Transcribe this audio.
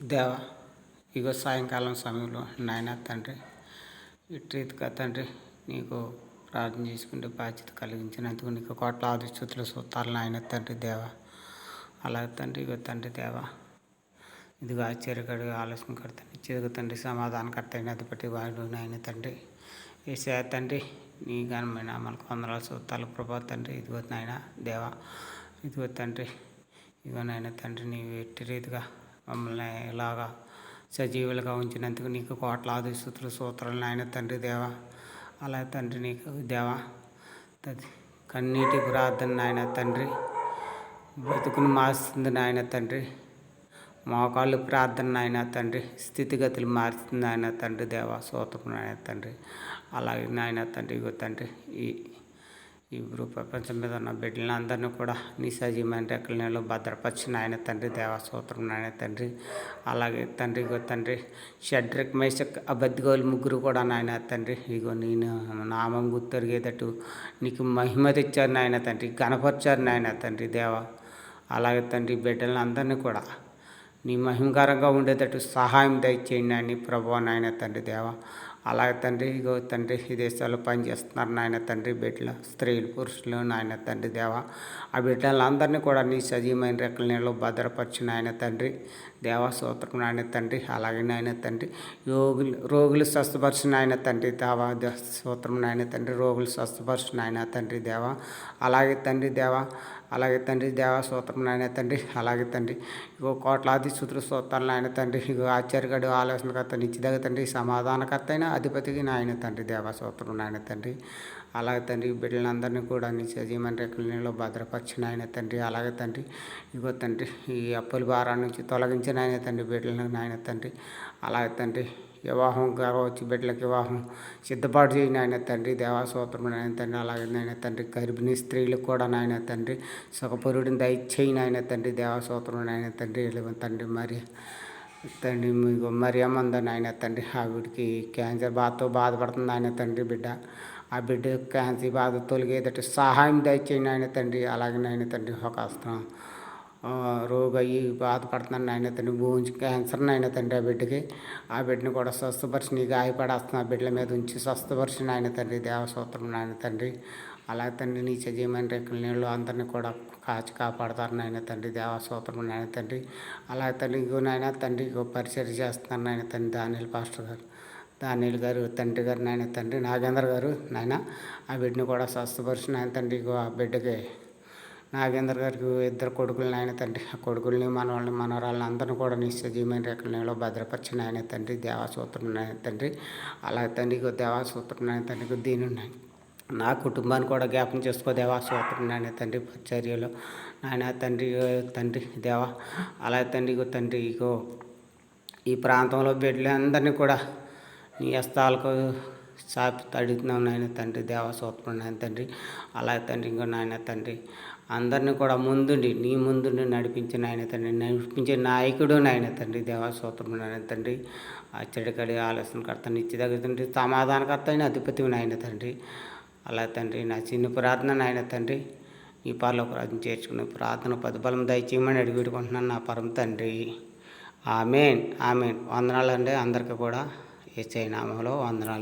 దేవా, ఇగో సాయంకాలం సమయంలో నాయన తండ్రి, ఇటు రీతిగా తండ్రి నీకు ప్రార్థన చేసుకుంటే బాధ్యత కలిగించినందుకు నీకు కోట్లాది స్తుతులు స్తోత్రాలు నాయన తండ్రి దేవా. అలాగే తండ్రి, ఇగో తండ్రి దేవా, ఇదిగో ఆశ్చర్యకరుడు ఆలోచన కర్త నిత్యగా తండ్రి సమాధానకర్త అయిన అధిపతి వాడు నాయన తండ్రి ఏసయ్య తండ్రి, నీ ఘనమైన మనకు వందనాలు స్తోత్రాలు ప్రభా తండ్రి. ఇదిగో నాయన దేవా, ఇదిగో తండ్రి, ఇదిగో నాయన తండ్రి, నీవు ఎట్టి రీతిగా మమ్మల్ని ఇలాగా సజీవులుగా ఉంచినందుకు నీకు కోట్లాది స్తుతులు స్తోత్రాలు నాయన తండ్రి దేవా. అలా తండ్రి నీకు దేవా, కన్నీటి ప్రార్థన నాయన తండ్రి బ్రతుకును మారుస్తుంది నాయన తండ్రి. మోకాళ్ళు ప్రార్థన నాయన తండ్రి స్థితిగతులు మారుస్తుంది నాయన తండ్రి దేవా. స్తోత్రం నాయన తండ్రి. అలాగే నాయన తండ్రి, ఇగో తండ్రి, ఈ ప్రపంచం మీద ఉన్న బిడ్డలను అందరినీ కూడా నీ సజీవమైన రెక్కల నీళ్ళు భద్రపరిచిన ఆయన తండ్రి దేవా. స్తోత్రం నాయన తండ్రి. అలాగే తండ్రి, ఇగో తండ్రి, షడ్రక్ మేషక్ అబద్ధిగోలు ముగ్గురు కూడా నాయన తండ్రి ఇగో నేను నామం గుర్తెరిగేటట్టు నీకు మహిమ తెచ్చారు నాయన తండ్రి, గణపరిచారు నాయన తండ్రి దేవా. అలాగే తండ్రి, బిడ్డలను అందరినీ కూడా నీ మహిమకరంగా ఉండేటట్టు సహాయం దయచేయండి అని ప్రభువా నాయన తండ్రి దేవా. అలాగే తండ్రి, ఇగో తండ్రి, ఈ దేశాల్లో పనిచేస్తున్నారు నాయన తండ్రి బిడ్డలు, స్త్రీలు, పురుషులు నాయన తండ్రి దేవా. ఆ బిడ్డలందరినీ కూడా నీ సజీవమైన రెక్కల నీళ్ళు భద్రపరిచిన నాయన తండ్రి దేవా. స్తోత్రం నాయన తండ్రి. అలాగే నాయన తండ్రి, రోగులు స్వస్థపరిచిన ఆయన తండ్రి దేవా. స్తోత్రం నాయన తండ్రి, రోగులు స్వస్థపరిచిన ఆయన తండ్రి దేవా. అలాగే తండ్రి దేవా, అలాగే తండ్రి దేవా. స్తోత్రం నాయన తండ్రి. అలాగే తండ్రి, ఇగో కోట్లాది స్తుతులు స్తోత్రాలు నాయన తండ్రి. ఇగో ఆశ్చర్యగడు ఆలోచనకర్త నిత్యదగ తండ్రి సమాధానకర్త అయిన అధిపతికి నాయన తండ్రి దేవా. స్తోత్రం నాయన తండ్రి. అలాగే తండ్రి, బిడ్డలందరినీ కూడా నీ సజీవమైన రెక్కల నీళ్ళు భద్రపరిచిన ఆయన తండ్రి. అలాగే తండ్రి, ఇగో తండ్రి, ఈ అప్పుల భారాన్ని నుంచి తొలగించిన ఆయన తండ్రి బిడ్డలను నాయన తండ్రి. అలాగే తండ్రి, వివాహం వచ్చి బిడ్డలకు వివాహం సిద్ధపాటు చేయని ఆయన తండ్రి దేవా. స్తోత్రం నాయన తండ్రి. అలాగే నాయన తండ్రి, గర్భిణీ స్త్రీలకు కూడా నాయన తండ్రి సుఖపురుడిని దయచేయని ఆయన తండ్రి దేవా. స్తోత్రం నాయన తండ్రి. తండ్రి మరి తండ్రి, మీకు మరి అమ్మందని ఆయన తండ్రి, ఆవిడికి క్యాన్సర్ బాధతో బాధపడుతుంది ఆయన తండ్రి బిడ్డ. ఆ బిడ్డ క్యాన్సర్ బాధ తొలగేటట్టు సహాయం దయచేయండి ఆయన తండ్రి. అలాగే నాయన తండ్రి, ఒక రోగి అయ్యి బాధపడుతున్నాను నాయన తండ్రి, భూమి క్యాన్సర్ నాయన తండ్రి ఆ బిడ్డకి. ఆ బిడ్డని కూడా స్వస్థపరిచి నీ గాయపడేస్తున్న ఆ బిడ్డల మీద ఉంచి స్వస్థపరిచి నాయన తండ్రి దేవస్తోత్రం నాయన తండ్రి. అలాగే తండ్రి, నీ సజీవమైన రెక్కల నీళ్ళు అందరినీ కూడా కాచి కాపాడతారు నాయన తండ్రి దేవస్తోత్రం నాయన తండ్రి. అలాగే తండ్రి, ఇగో నాయన తండ్రి, ఇగో పరిచర్య చేస్తున్నారు నాయన తండ్రి దానియల్ పాస్టర్ గారు, దానియల్ గారు తండ్రి గారు నాయన తండ్రి, నాగేంద్ర గారు నాయన. ఆ బిడ్డని కూడా స్వస్థపరిచి నాయన తండ్రి. ఇగో ఆ బిడ్డకి నాగేంద్ర గారికి 2 కొడుకులు నాయన తండ్రి. ఆ కొడుకుల్ని మనవాళ్ళని మనవరాళ్ళని అందరినీ కూడా నీ సజీవమైన రెక్కల నీళ్ళు భద్రపరిచిన ఆయన తండ్రి దేవస్తోత్రం నాయన తండ్రి. అలాగే తండ్రి, ఇగో దేవస్తోత్రం నాయన తండ్రి. దీని నా కుటుంబాన్ని కూడా జ్ఞాపకం చేసుకో దేవస్తోత్రం నాయన తండ్రి పరిచర్యలో నాయన తండ్రి తండ్రి దేవా. అలాగే తండ్రి, ఇగో తండ్రి, ఇగో ఈ ప్రాంతంలో బిడ్డలందరినీ కూడా నీ హస్తాలకు చాపి తడుతున్నాం నాయన తండ్రి దేవస్తోత్రం నాయన తండ్రి. అలాగే తండ్రి, ఇంకో నాయన తండ్రి, అందరినీ కూడా నీ ముందుండి నడిపించిన ఆయన తండ్రి, నడిపించే నాయకుడు నాయన తండ్రి దేవస్తోత్రం నాయన తండ్రి. ఆశ్చర్యకడి ఆలోచనకర్త నిత్యదగ తండ్రి సమాధానకర్త అయిన అధిపతి నాయన తండ్రి. అలా తండ్రి, నా చిన్న ప్రార్థన నాయన తండ్రి, ఈ పరలోక రాజ్యం చేర్చుకునే ప్రార్థన ప్రతిఫలం దయచేయమని అడిగి పెట్టుకుంటున్నాను నా పరమ తండ్రి. ఆమేన్, ఆమేన్. వందనాలు అండి అందరికీ కూడా. యేసయ్య నామములో వందనాలు.